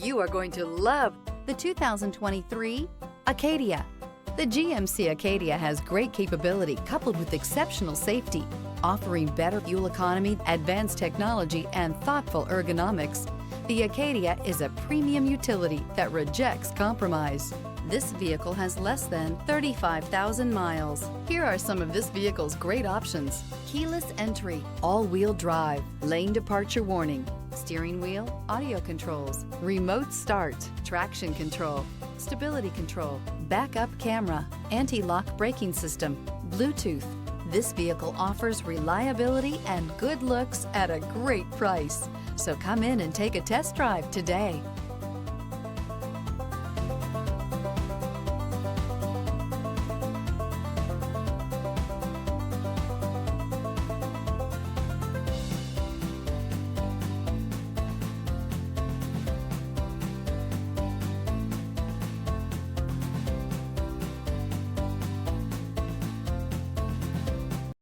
You are going to love the 2023 Acadia. The GMC Acadia has great capability coupled with exceptional safety, offering better fuel economy, advanced technology, and thoughtful ergonomics. The Acadia is a premium utility that rejects compromise. This vehicle has less than 35,000 miles. Here are some of this vehicle's great options: keyless entry, all-wheel drive, lane departure warning, steering wheel audio controls, remote start, traction control, stability control, backup camera, anti-lock braking system, Bluetooth. This vehicle offers reliability and good looks at a great price. So come in and take a test drive today.